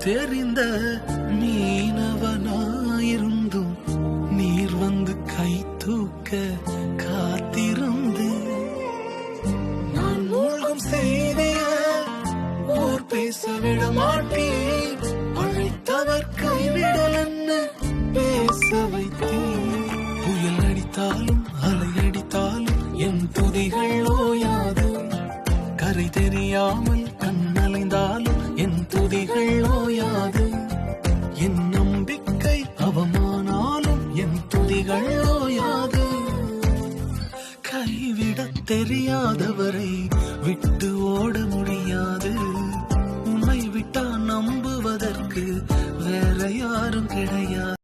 தெரிந்த மீனவனாயிருந்தும் நீர் வந்து கை தூக்க காத்திருந்து நான் மூழ்கும் செய்திய ஊர் பேச விட மாட்டேன். அழைத்தவர் கைவிடலன்னு பேச வைத்தேன். புயல் அடித்தாலும் அலை அடித்தாலும் என் துதிகள் ஓயாது. கரை தெரியாமல் கண்ணலைந்தாலும் என் துதிகள் ஓயாது. என் நம்பிக்கை அவமானாலும் என் துதிகள் ஓயாது. கைவிடத் தெரியாதவரை விட்டு ஓட முடியாது. உன்னை விட்டா நம்புவதற்கு வேற யாரும் கிடையாது.